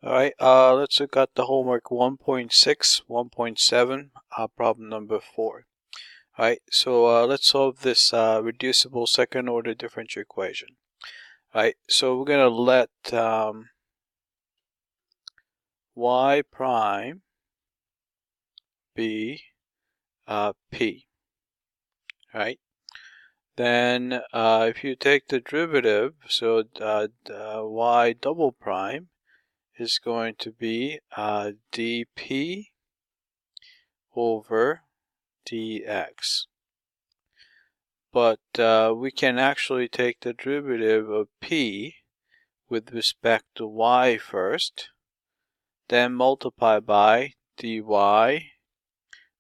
Alright, let's look at the homework 1.6, 1.7, problem number 4. Alright, so let's solve this reducible second order differential equation. Alright, so we're going to let y prime be p. Alright, then if you take the derivative, so y double prime is going to be dp over dx. But we can actually take the derivative of p with respect to y first, then multiply by dy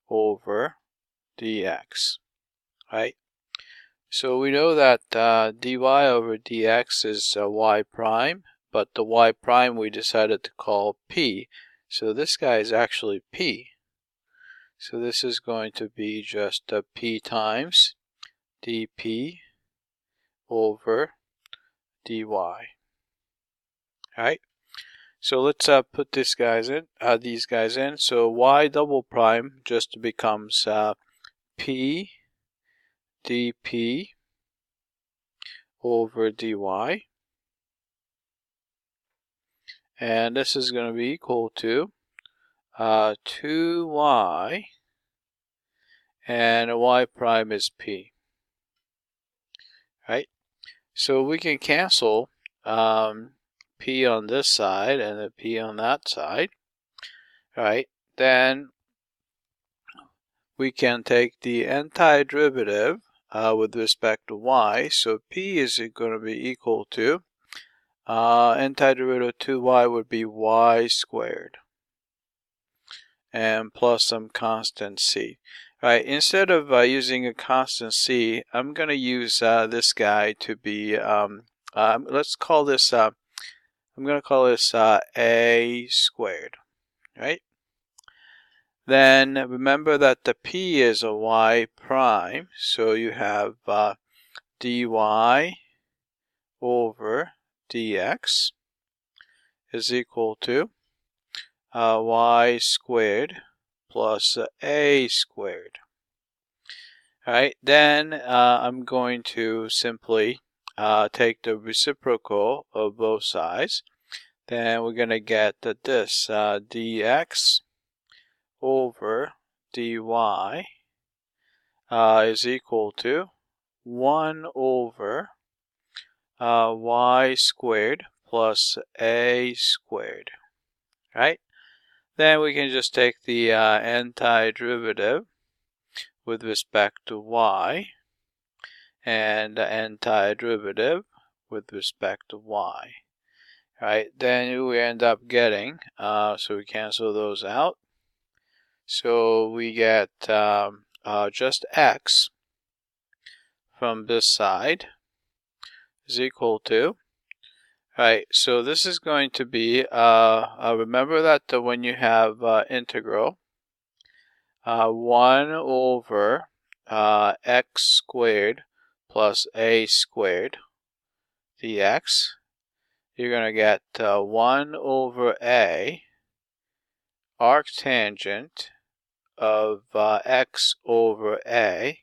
over dx, right? So we know that dy over dx is y prime, but the y prime we decided to call p, so this guy is actually p. So this is going to be just p times dp over dy. Alright, so let's put these guys in. So y double prime just becomes p dp over dy, and this is going to be equal to 2y, and y prime is p. Right, so we can cancel p on this side and a p on that side. Right, then we can take the antiderivative with respect to y, so p is going to be equal to antiderivative of 2y would be y squared, and plus some constant c. Right, instead of using a constant c, I'm going to use this guy to be, let's call this, I'm going to call this a squared, right? Then remember that the p is a y prime, so you have dy over dx is equal to y squared plus a squared. Alright, then I'm going to simply take the reciprocal of both sides. Then we're going to get this dx over dy is equal to 1 over y squared plus a squared. Right? Then we can just take the antiderivative with respect to y and the antiderivative with respect to y. Right? Then we end up getting, so we cancel those out. So we get just x from this side is equal to, right, so this is going to be, remember that when you have integral, 1 over x squared plus a squared dx, you're going to get 1 over a arctangent of x over a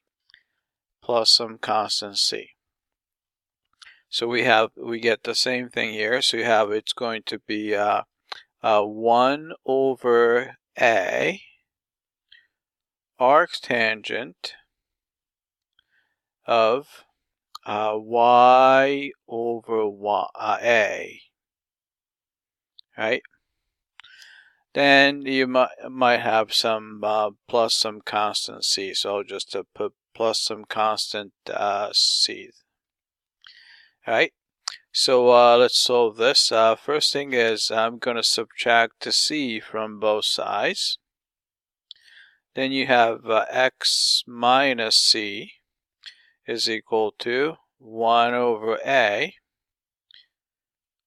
plus some constant c. So we get the same thing here. So you have, it's going to be 1 over a arctangent of y over a. Right? Then you might have some plus some constant c. So I'll just put plus some constant c. Alright, so let's solve this. First thing is I'm going to subtract the c from both sides. Then you have x minus c is equal to 1 over a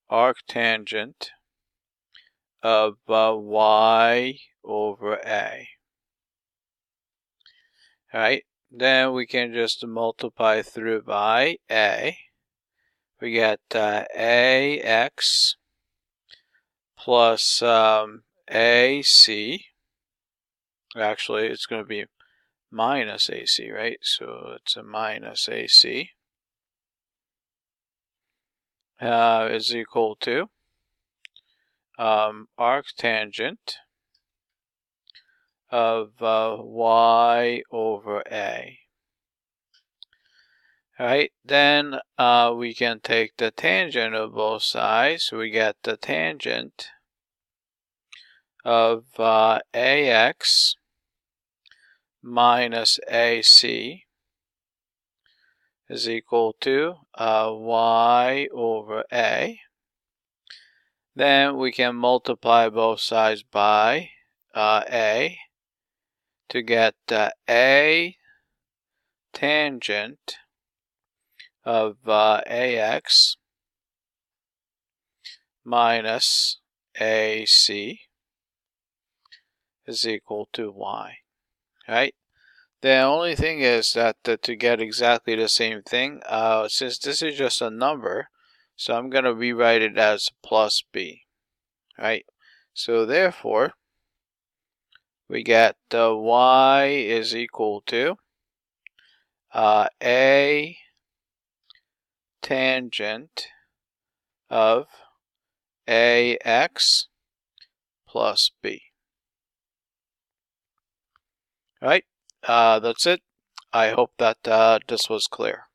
arctangent of y over a. Alright, then we can just multiply through by a. We get ax plus AC. Actually, it's going to be minus AC, right? So it's a minus AC is equal to arctangent of y over a. Alright, then we can take the tangent of both sides. We get the tangent of AX minus AC is equal to y over a. Then we can multiply both sides by a to get a tangent of AX minus AC is equal to y. Right? The only thing is that to get exactly the same thing, since this is just a number, so I'm going to rewrite it as plus b. Right? So therefore, we get y is equal to a tangent of AX plus b. Alright, that's it. I hope that this was clear.